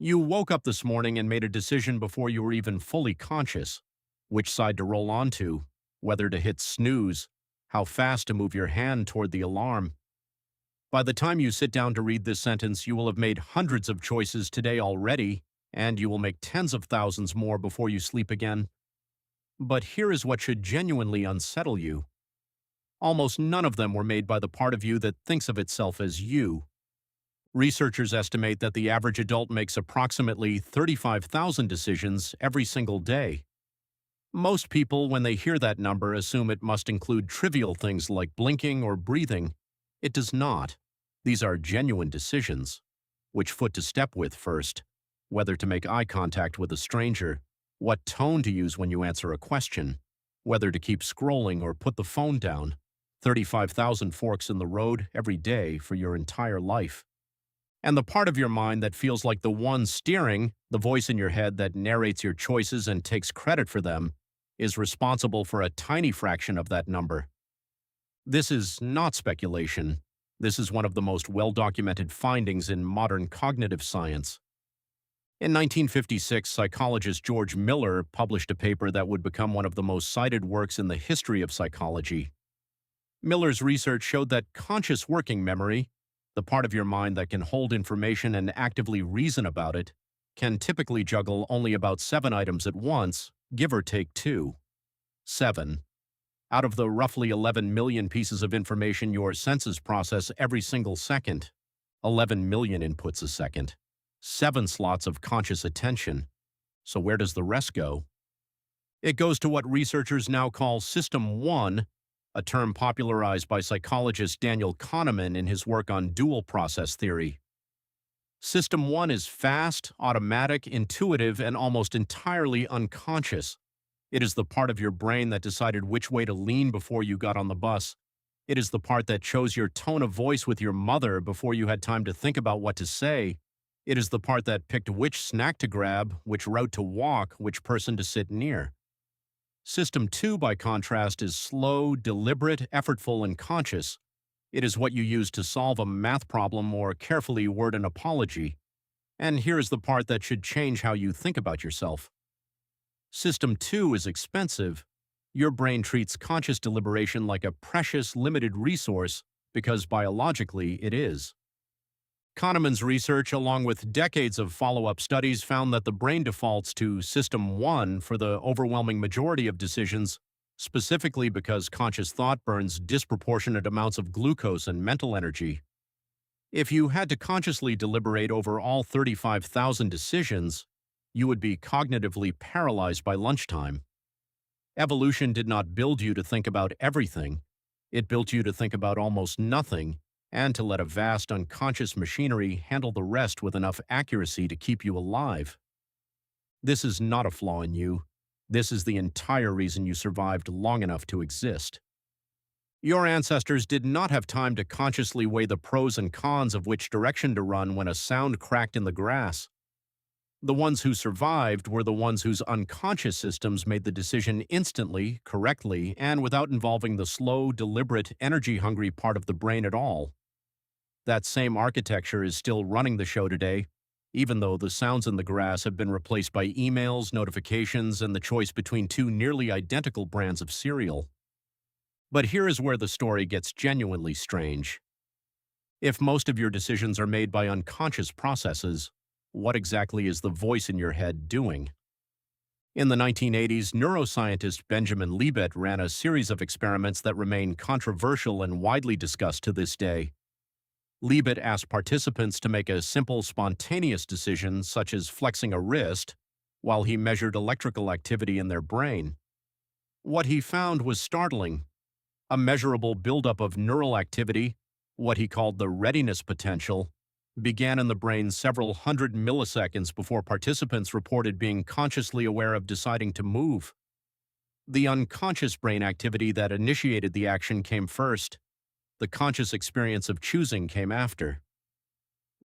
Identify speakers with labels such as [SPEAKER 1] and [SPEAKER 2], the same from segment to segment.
[SPEAKER 1] You woke up this morning and made a decision before you were even fully conscious, which side to roll onto, whether to hit snooze, how fast to move your hand toward the alarm. By the time you sit down to read this sentence, you will have made hundreds of choices today already, and you will make tens of thousands more before you sleep again. But here is what should genuinely unsettle you. Almost none of them were made by the part of you that thinks of itself as you. Researchers estimate that the average adult makes approximately 35,000 decisions every single day. Most people, when they hear that number, assume it must include trivial things like blinking or breathing. It does not. These are genuine decisions. Which foot to step with first, whether to make eye contact with a stranger, what tone to use when you answer a question, whether to keep scrolling or put the phone down. 35,000 forks in the road every day for your entire life. And the part of your mind that feels like the one steering, the voice in your head that narrates your choices and takes credit for them, is responsible for a tiny fraction of that number. This is not speculation. This is one of the most well-documented findings in modern cognitive science. In 1956, psychologist George Miller published a paper that would become one of the most cited works in the history of psychology. Miller's research showed that conscious working memory, the part of your mind that can hold information and actively reason about it, can typically juggle only about 7 items at once, give or take 2. 7. Out of the roughly 11 million pieces of information your senses process every single second, 11 million inputs a second, 7 slots of conscious attention. So where does the rest go? It goes to what researchers now call System 1, a term popularized by psychologist Daniel Kahneman in his work on dual process theory. System 1 is fast, automatic, intuitive, and almost entirely unconscious. It is the part of your brain that decided which way to lean before you got on the bus. It is the part that chose your tone of voice with your mother before you had time to think about what to say. It is the part that picked which snack to grab, which route to walk, which person to sit near. System 2, by contrast, is slow, deliberate, effortful, and conscious. It is what you use to solve a math problem or carefully word an apology. And here is the part that should change how you think about yourself. System 2 is expensive. Your brain treats conscious deliberation like a precious, limited resource because biologically it is. Kahneman's research, along with decades of follow-up studies, found that the brain defaults to System 1 for the overwhelming majority of decisions, specifically because conscious thought burns disproportionate amounts of glucose and mental energy. If you had to consciously deliberate over all 35,000 decisions, you would be cognitively paralyzed by lunchtime. Evolution did not build you to think about everything. It built you to think about almost nothing, and to let a vast unconscious machinery handle the rest with enough accuracy to keep you alive. This is not a flaw in you. This is the entire reason you survived long enough to exist. Your ancestors did not have time to consciously weigh the pros and cons of which direction to run when a sound cracked in the grass. The ones who survived were the ones whose unconscious systems made the decision instantly, correctly, and without involving the slow, deliberate, energy-hungry part of the brain at all. That same architecture is still running the show today, even though the sounds in the grass have been replaced by emails, notifications, and the choice between 2 nearly identical brands of cereal. But here is where the story gets genuinely strange. If most of your decisions are made by unconscious processes, what exactly is the voice in your head doing? In the 1980s, neuroscientist Benjamin Libet ran a series of experiments that remain controversial and widely discussed to this day. Libet asked participants to make a simple, spontaneous decision, such as flexing a wrist, while he measured electrical activity in their brain. What he found was startling. A measurable buildup of neural activity, what he called the readiness potential, began in the brain several hundred milliseconds before participants reported being consciously aware of deciding to move. The unconscious brain activity that initiated the action came first. The conscious experience of choosing came after.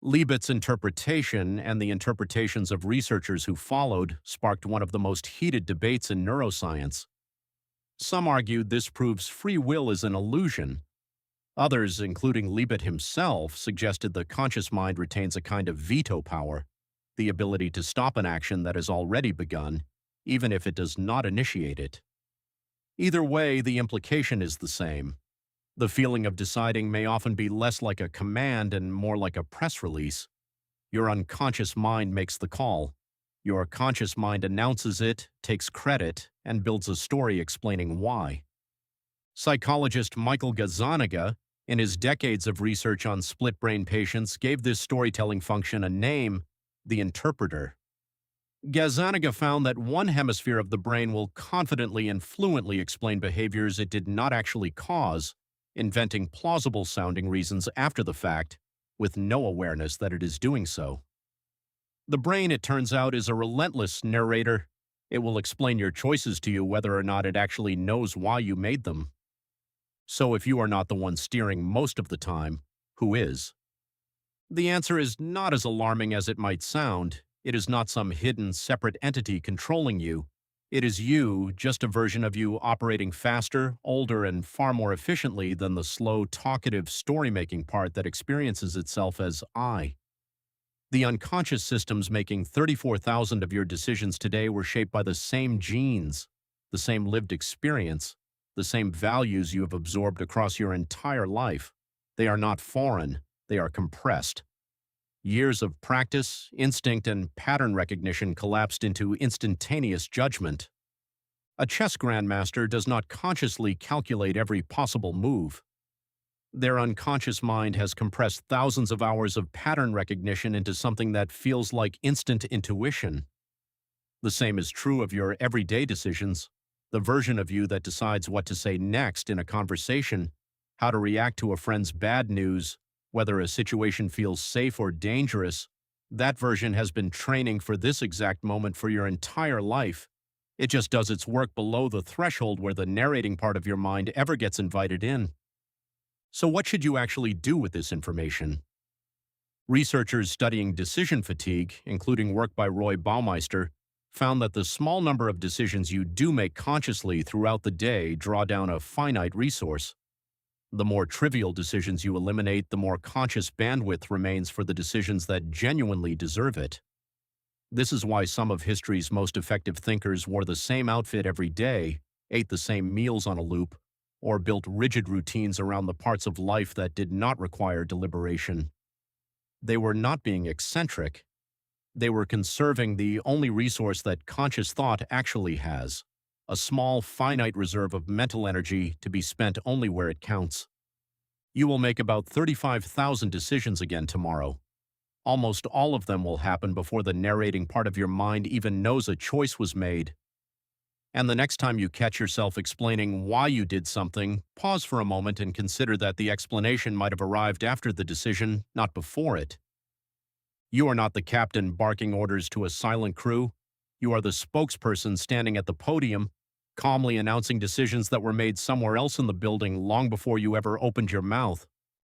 [SPEAKER 1] Libet's interpretation, and the interpretations of researchers who followed, sparked one of the most heated debates in neuroscience. Some argued this proves free will is an illusion. Others, including Libet himself, suggested the conscious mind retains a kind of veto power. the ability to stop an action that has already begun, even if it does not initiate it. Either way, the implication is the same. The feeling of deciding may often be less like a command and more like a press release. Your unconscious mind makes the call. Your conscious mind announces it, takes credit, and builds a story explaining why. Psychologist Michael Gazzaniga, in his decades of research on split-brain patients, gave this storytelling function a name: the interpreter. Gazzaniga found that one hemisphere of the brain will confidently and fluently explain behaviors it did not actually cause, inventing plausible-sounding reasons after the fact, with no awareness that it is doing so. The brain, it turns out, is a relentless narrator. It will explain your choices to you whether or not it actually knows why you made them. So if you are not the one steering most of the time, who is? The answer is not as alarming as it might sound. It is not some hidden, separate entity controlling you. It is you, just a version of you operating faster, older, and far more efficiently than the slow, talkative, story-making part that experiences itself as I. The unconscious systems making 34,000 of your decisions today were shaped by the same genes, the same lived experience, the same values you have absorbed across your entire life. They are not foreign, they are compressed. Years of practice, instinct, and pattern recognition collapsed into instantaneous judgment. A chess grandmaster does not consciously calculate every possible move. Their unconscious mind has compressed thousands of hours of pattern recognition into something that feels like instant intuition. The same is true of your everyday decisions. The version of you that decides what to say next in a conversation, how to react to a friend's bad news, whether a situation feels safe or dangerous, that version has been training for this exact moment for your entire life. It just does its work below the threshold where the narrating part of your mind ever gets invited in. So what should you actually do with this information? Researchers studying decision fatigue, including work by Roy Baumeister, found that the small number of decisions you do make consciously throughout the day draw down a finite resource. The more trivial decisions you eliminate, the more conscious bandwidth remains for the decisions that genuinely deserve it. This is why some of history's most effective thinkers wore the same outfit every day, ate the same meals on a loop, or built rigid routines around the parts of life that did not require deliberation. They were not being eccentric. They were conserving the only resource that conscious thought actually has: a small, finite reserve of mental energy to be spent only where it counts. You will make about 35,000 decisions again tomorrow. Almost all of them will happen before the narrating part of your mind even knows a choice was made. And the next time you catch yourself explaining why you did something, pause for a moment and consider that the explanation might have arrived after the decision, not before it. You are not the captain barking orders to a silent crew. You are the spokesperson standing at the podium, calmly announcing decisions that were made somewhere else in the building long before you ever opened your mouth.